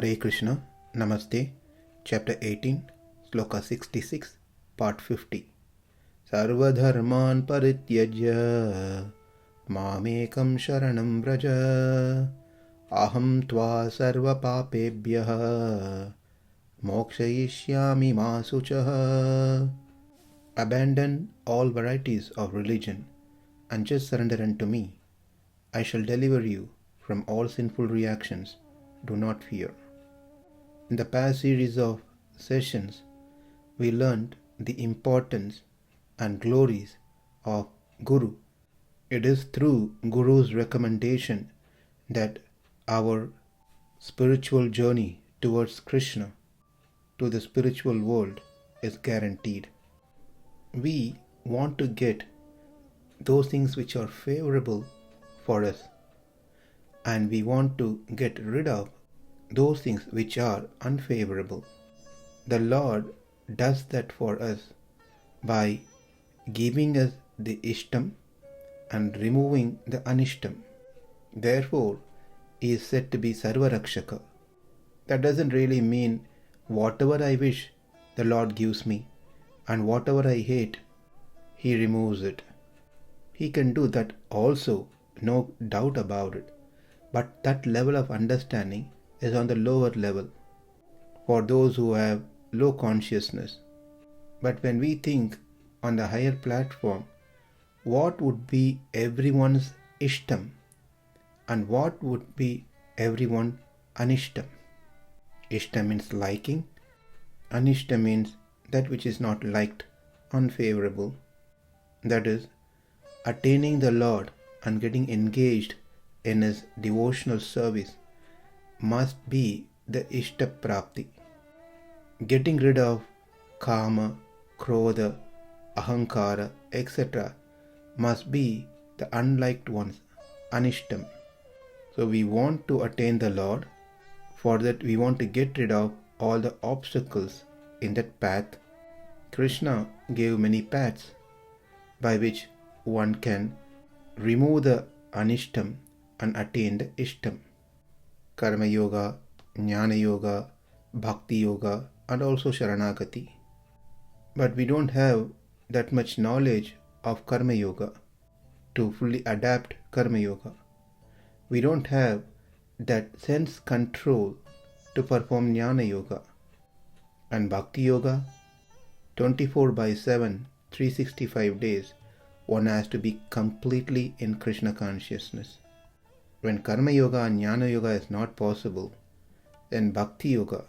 Hare Krishna, Namaste, Chapter 18, Sloka 66, Part 50. Sarva-dharmān parityajya, mām ekaṁ śaraṇaṁ vraja, ahaṁ sarva-pāpebhyo, mokṣayiṣyāmi mā śucaḥ. Abandon all varieties of religion and just surrender unto me. I shall deliver you from all sinful reactions. Do not fear. In the past series of sessions, we learned the importance and glories of Guru. It is through Guru's recommendation that our spiritual journey towards Krishna, to the spiritual world, is guaranteed. We want to get those things which are favorable for us, and we want to get rid of those things which are unfavorable. The Lord does that for us by giving us the ishtam and removing the anishtam. Therefore, He is said to be sarva-rakshaka. That doesn't really mean whatever I wish, the Lord gives me, and whatever I hate, He removes it. He can do that also, no doubt about it. But that level of understanding is on the lower level for those who have low consciousness. But when we think on the higher platform, what would be everyone's ishtam and what would be everyone's anishtam? Ishtam means liking, anishtam means that which is not liked, unfavorable. That is, attaining the Lord and getting engaged in His devotional service must be the ishta prapti. Getting rid of kama, krodha, ahaṁkara, etc. must be the unliked ones, anishtam. So we want to attain the Lord. For that we want to get rid of all the obstacles in that path. Krishna gave many paths by which one can remove the anishtam and attain the ishtam. Karma yoga, jnana yoga, bhakti yoga, and also śaraṇagati. But we don't have that much knowledge of karma yoga to fully adapt karma yoga. We don't have that sense control to perform jnana yoga. And bhakti yoga, 24/7, 365 days, one has to be completely in Krishna consciousness. When karma yoga and jnana yoga is not possible, then bhakti yoga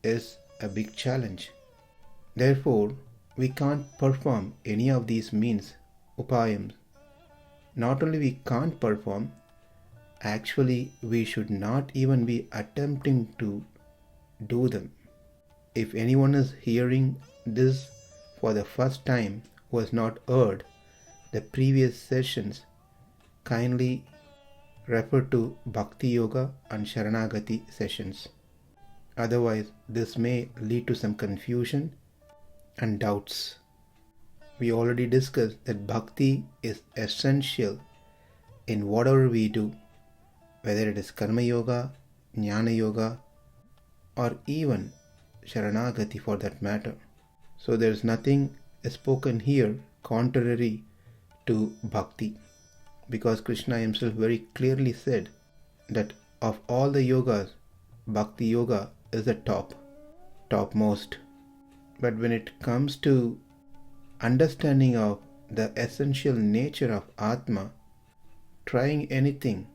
is a big challenge. Therefore, we can't perform any of these means, upayams. Not only we can't perform, actually we should not even be attempting to do them. If anyone is hearing this for the first time who has not heard the previous sessions, kindly refer to Bhakti Yoga and Śaraṇagati sessions. Otherwise, this may lead to some confusion and doubts. We already discussed that Bhakti is essential in whatever we do, whether it is Karma Yoga, Jnana Yoga, or even Śaraṇagati for that matter. So there is nothing spoken here contrary to Bhakti, because Krishna Himself very clearly said that of all the yogas, Bhakti Yoga is the topmost. But when it comes to understanding of the essential nature of Atma, trying anything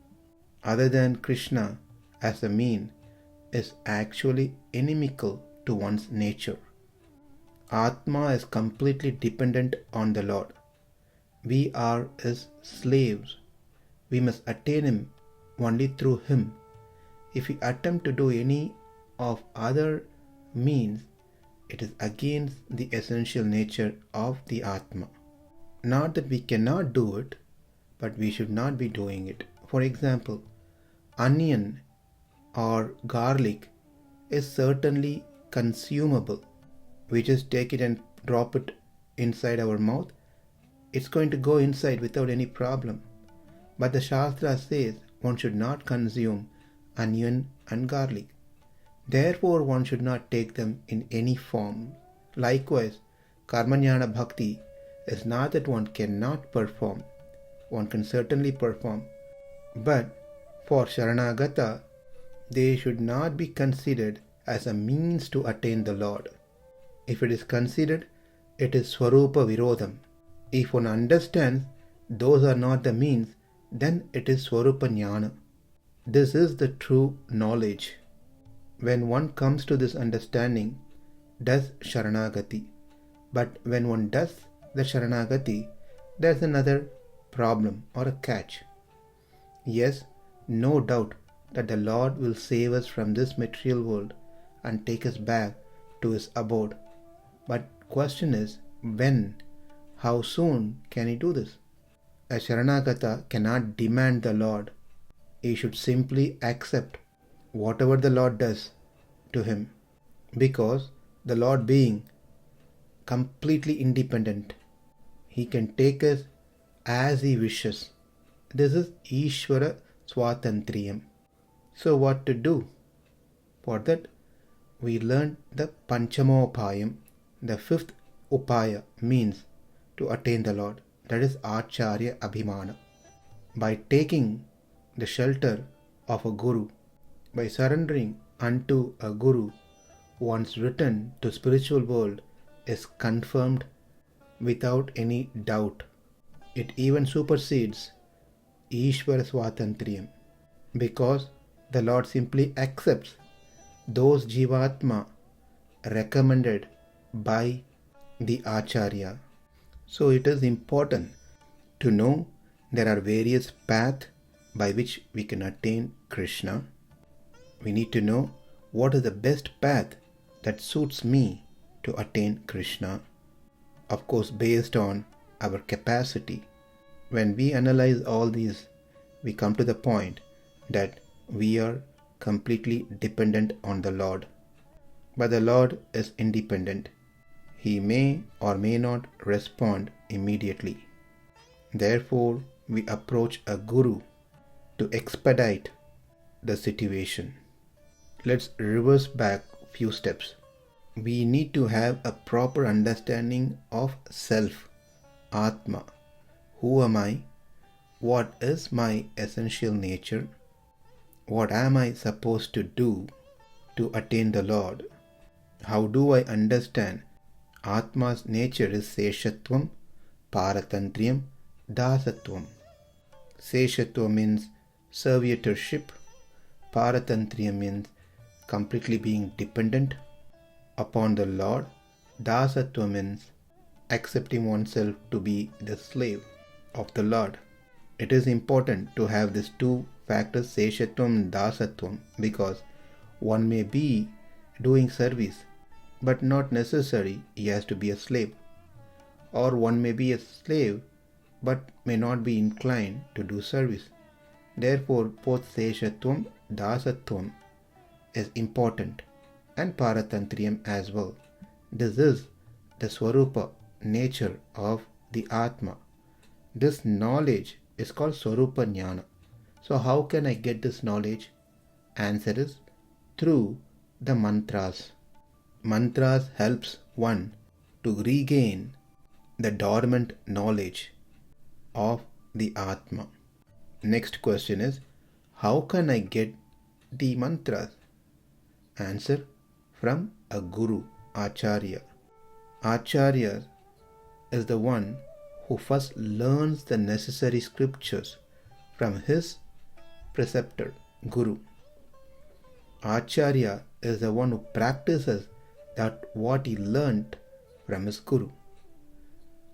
other than Krishna as a mean is actually inimical to one's nature. Atma is completely dependent on the Lord. We are His slaves. We must attain Him only through Him. If we attempt to do any of other means, it is against the essential nature of the Atma. Not that we cannot do it, but we should not be doing it. For example, onion or garlic is certainly consumable. We just take it and drop it inside our mouth. It's going to go inside without any problem. But the Shastra says one should not consume onion and garlic. Therefore, one should not take them in any form. Likewise, karma-jnana bhakti is not that one cannot perform. One can certainly perform. But for Sharanagata, they should not be considered as a means to attain the Lord. If it is considered, it is swarupa virodham. If one understands those are not the means, then it is swarupa jnana. This is the true knowledge. When one comes to this understanding, does Sharanagati. But when one does the Sharanagati, there is another problem or a catch. Yes, no doubt that the Lord will save us from this material world and take us back to His abode. But question is, when? How soon can He do this? A Sharanagata cannot demand the Lord. He should simply accept whatever the Lord does to him, because the Lord being completely independent, He can take us as He wishes. This is Ishvara Swatantriyam. So what to do? For that, we learn the Panchamopayam, the fifth upaya, means to attain the Lord. That is Acharya Abhimana. By taking the shelter of a Guru, by surrendering unto a Guru, one's return to spiritual world is confirmed without any doubt. It even supersedes Ishvara Swatantriyam, because the Lord simply accepts those Jivatma recommended by the Acharya. So it is important to know there are various paths by which we can attain Krishna. We need to know what is the best path that suits me to attain Krishna. Of course, based on our capacity. When we analyze all these, we come to the point that we are completely dependent on the Lord. But the Lord is independent. He may or may not respond immediately. Therefore, we approach a Guru to expedite the situation. Let's reverse back few steps. We need to have a proper understanding of self, Atma. Who am I? What is my essential nature? What am I supposed to do to attain the Lord? How do I understand Atma's nature is Seshatvam, Paratantriyam, Dasatvam. Seshatva means servitorship. Paratantriyam means completely being dependent upon the Lord. Dasatva means accepting oneself to be the slave of the Lord. It is important to have these two factors, Seshatvam and Dasatvam, because one may be doing service, but not necessary he has to be a slave. Or one may be a slave, but may not be inclined to do service. Therefore, both Seshatvam, Dasatvam is important, and Paratantriyam as well. This is the Swarupa nature of the Atma. This knowledge is called Swarupa Jnana. So how can I get this knowledge? Answer is through the mantras. Mantras helps one to regain the dormant knowledge of the Atma. Next question is, how can I get the mantras? Answer, from a Guru, Acharya. Acharya is the one who first learns the necessary scriptures from his preceptor, Guru. Acharya is the one who practices that what he learnt from his Guru.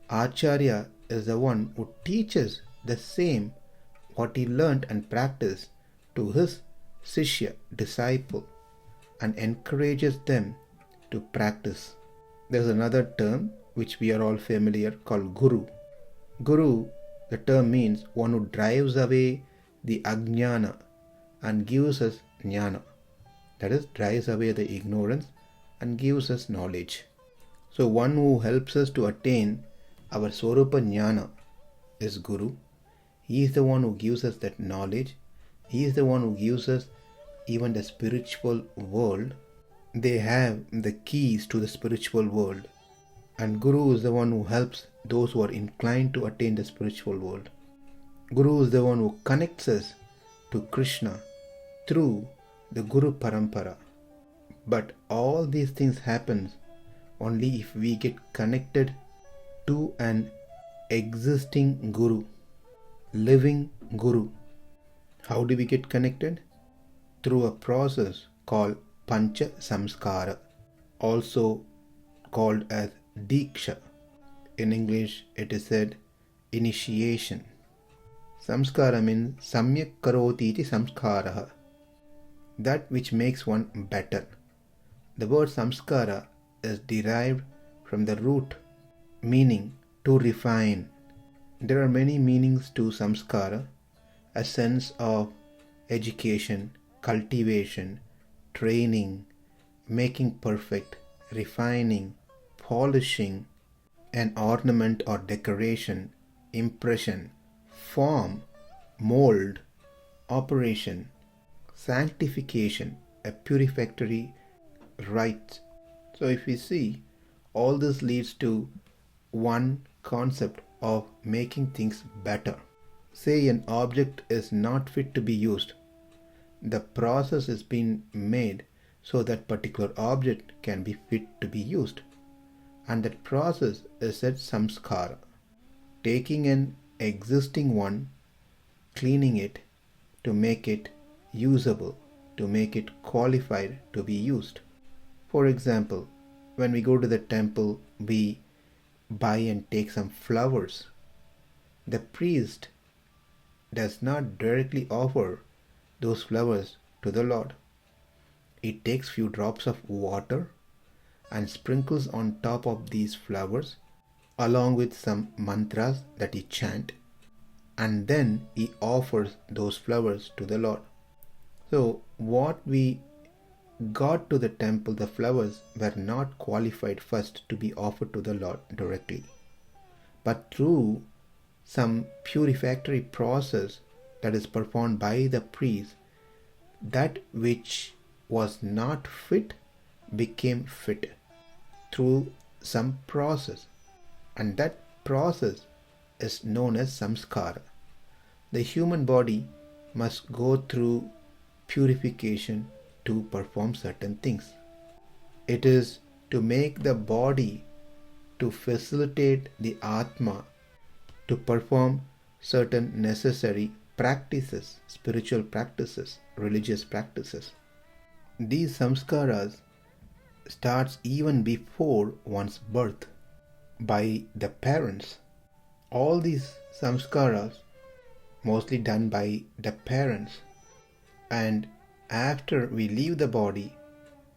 Acharya is the one who teaches the same what he learnt and practiced to his Sishya, disciple, and encourages them to practice. There is another term which we are all familiar called Guru. Guru, the term means one who drives away the ajnana and gives us jnana. That is, drives away the ignorance and gives us knowledge. So one who helps us to attain our Swarupa Jnana is Guru. He is the one who gives us that knowledge. He is the one who gives us even the spiritual world, they have the keys to the spiritual world. And Guru is the one who helps those who are inclined to attain the spiritual world. Guru is the one who connects us to Krishna through the Guru Parampara. But all these things happen only if we get connected to an existing Guru, living Guru. How do we get connected? Through a process called Pancha Samskara, also called as Diksha. In English it is said initiation. Samskara means Samyak karoti iti samskaraha, that which makes one better. The word samskara is derived from the root meaning to refine. There are many meanings to samskara: a sense of education, cultivation, training, making perfect, refining, polishing, an ornament or decoration, impression, form, mold, operation, sanctification, a purificatory rite. So if we see, all this leads to one concept of making things better. Say an object is not fit to be used. The process is being made so that particular object can be fit to be used. And that process is said samskara. Taking an existing one, cleaning it to make it usable, to make it qualified to be used. For example, when we go to the temple, we buy and take some flowers. The priest does not directly offer those flowers to the Lord. He takes few drops of water and sprinkles on top of these flowers along with some mantras that he chant, and then he offers those flowers to the Lord. So what we got to the temple, the flowers were not qualified first to be offered to the Lord directly, but through some purificatory process that is performed by the priest, that which was not fit became fit through some process, and that process is known as samskara. The human body must go through purification to perform certain things. It is to make the body, to facilitate the Atma to perform certain necessary practices, spiritual practices, religious practices. These samskaras starts even before one's birth by the parents. All these samskaras mostly done by the parents, and after we leave the body,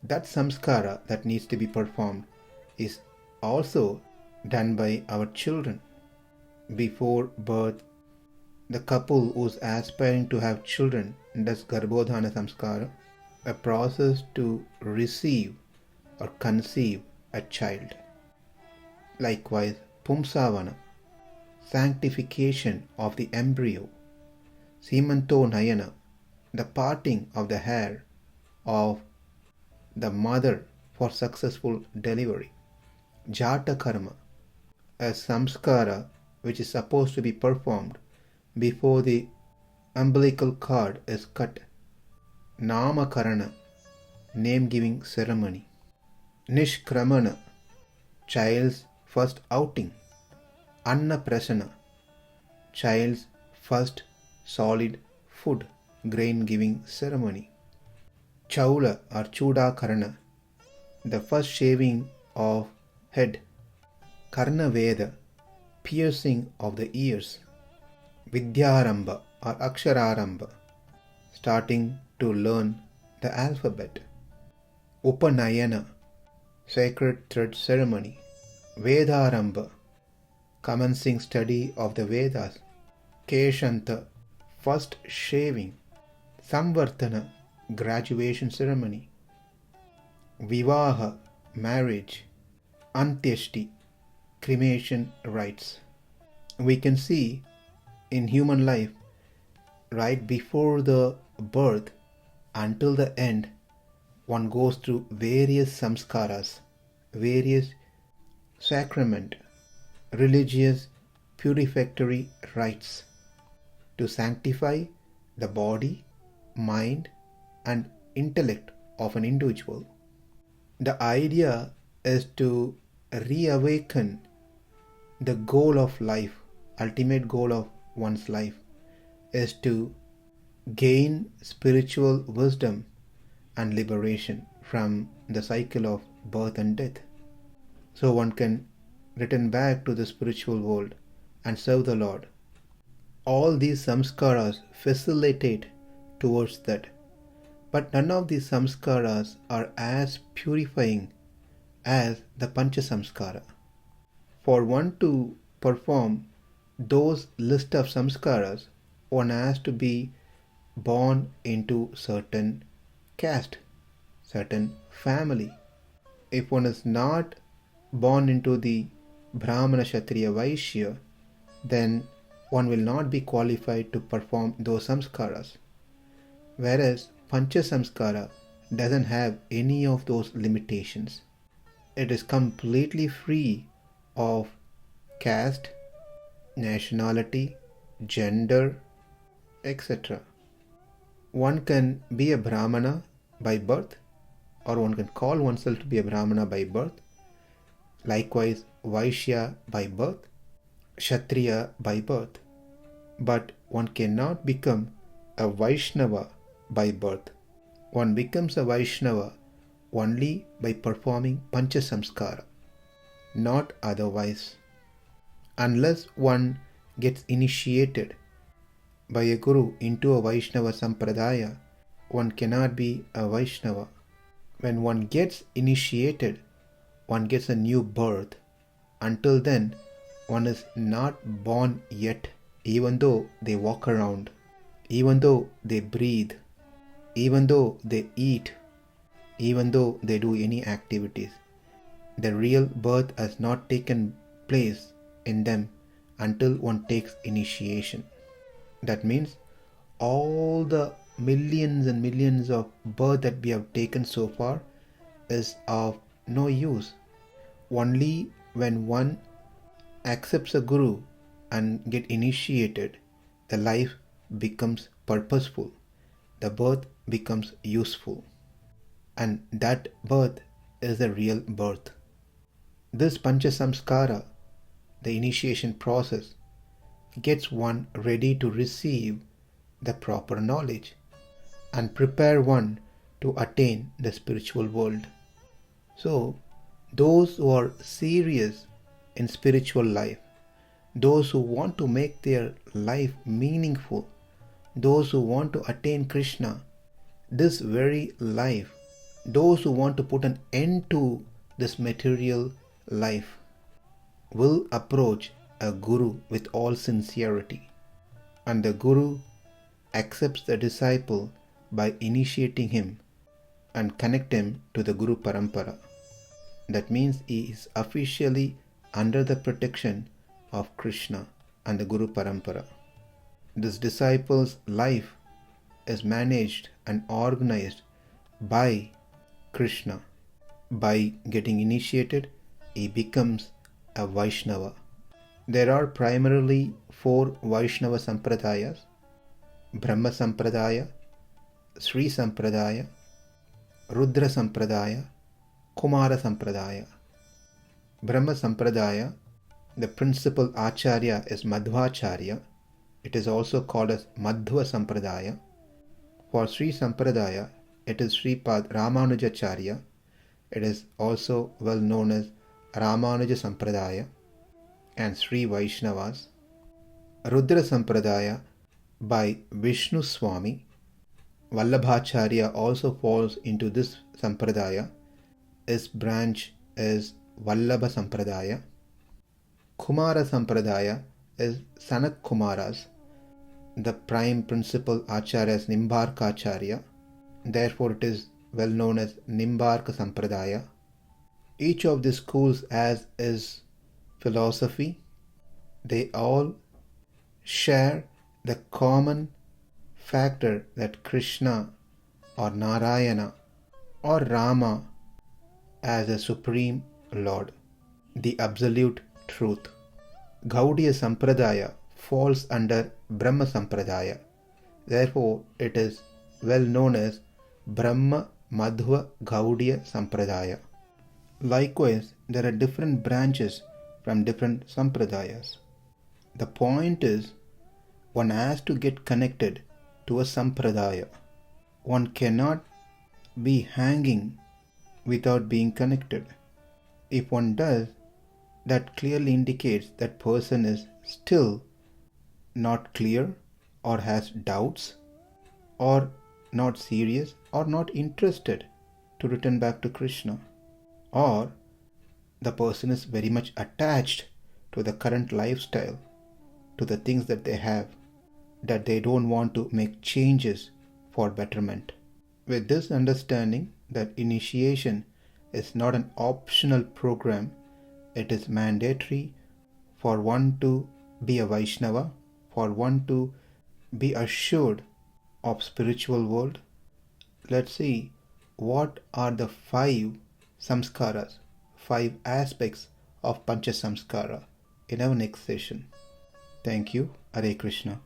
that samskara that needs to be performed is also done by our children. Before birth, the couple who is aspiring to have children does garbhodhana samskara, a process to receive or conceive a child. Likewise, pumsavana, sanctification of the embryo. Simanto nayana, the parting of the hair of the mother for successful delivery. Jata karma, a samskara which is supposed to be performed before the umbilical cord is cut. Namakarana, name-giving ceremony. Nishkramana, child's first outing. Annaprasana, child's first solid food, grain-giving ceremony. Chaula or Chudakarana, the first shaving of head. Karnaveda, piercing of the ears. Vidyaramba or Akshararamba, starting to learn the alphabet. Upanayana, sacred thread ceremony. Vedaramba, commencing study of the Vedas. Keshanta, first shaving. Samvartana, graduation ceremony. Vivaha, marriage. Antyashti, cremation rites. We can see in human life, right before the birth, until the end, one goes through various samskaras, various sacrament, religious purificatory rites to sanctify the body, mind, and intellect of an individual. The idea is to reawaken the goal of life, ultimate goal of one's life, is to gain spiritual wisdom and liberation from the cycle of birth and death. So one can return back to the spiritual world and serve the Lord. All these samskaras facilitate towards that. But none of these samskaras are as purifying as the pancha samskara. For one to perform those list of samskaras, one has to be born into certain caste, certain family. If one is not born into the Brahmana, Kshatriya, Vaishya, then one will not be qualified to perform those samskaras. Whereas Pancha Samskara doesn't have any of those limitations. It is completely free of caste, nationality, gender, etc. One can be a Brahmana by birth, or one can call oneself to be a Brahmana by birth. Likewise, Vaishya by birth, Kshatriya by birth. But one cannot become a Vaishnava by birth. One becomes a Vaishnava only by performing Pancha Samskara, not otherwise. Unless one gets initiated by a guru into a Vaishnava Sampradaya, one cannot be a Vaishnava. When one gets initiated, one gets a new birth. Until then, one is not born yet, even though they walk around, even though they breathe, even though they eat, even though they do any activities. The real birth has not taken place in them until one takes initiation. That means all the millions and millions of birth that we have taken so far is of no use. Only when one accepts a guru and get initiated, the life becomes purposeful. The birth becomes useful. And that birth is the real birth. This Pancha Samskara, the initiation process, gets one ready to receive the proper knowledge and prepare one to attain the spiritual world. So, those who are serious in spiritual life, those who want to make their life meaningful, those who want to attain Krishna, this very life, those who want to put an end to this material life, will approach a guru with all sincerity. And the guru accepts the disciple by initiating him and connect him to the Guru Parampara. That means he is officially under the protection of Krishna and the Guru Parampara. This disciple's life is managed and organized by Krishna. By getting initiated, he becomes a Vaishnava. There are primarily 4 Vaishnava Sampradayas: Brahma Sampradaya, Sri Sampradaya, Rudra Sampradaya, Kumara Sampradaya. Brahma Sampradaya, the principal Acharya is Madhvacharya. It is also called as Madhva Sampradaya. For Sri Sampradaya, it is Sripad Ramanujacharya. It is also well known as Ramanuja Sampradaya and Sri Vaishnavas. Rudra Sampradaya by Vishnu Swami. Vallabhacharya also falls into this Sampradaya. His branch is Vallabha Sampradaya. Kumara Sampradaya is Sanak Kumaras. The prime principal Acharya is Nimbarka Acharya. Therefore it is well known as Nimbarka Sampradaya. Each of these schools has his philosophy. They all share the common factor that Krishna or Narayana or Rama as a supreme Lord, the absolute truth. Gaudiya Sampradaya falls under Brahma Sampradaya. Therefore, it is well known as Brahma Madhva Gaudiya Sampradaya. Likewise, there are different branches from different Sampradayas. The point is, one has to get connected to a Sampradaya. One cannot be hanging without being connected. If one does, that clearly indicates that person is still not clear or has doubts or not serious or not interested to return back to Krishna. Or the person is very much attached to the current lifestyle, to the things that they have, that they don't want to make changes for betterment. With this understanding that initiation is not an optional program, it is mandatory for one to be a Vaishnava, for one to be assured of spiritual world. Let's see what are the 5 samskaras, 5 aspects of Pancha Samskara in our next session. Thank you. Hare Krishna.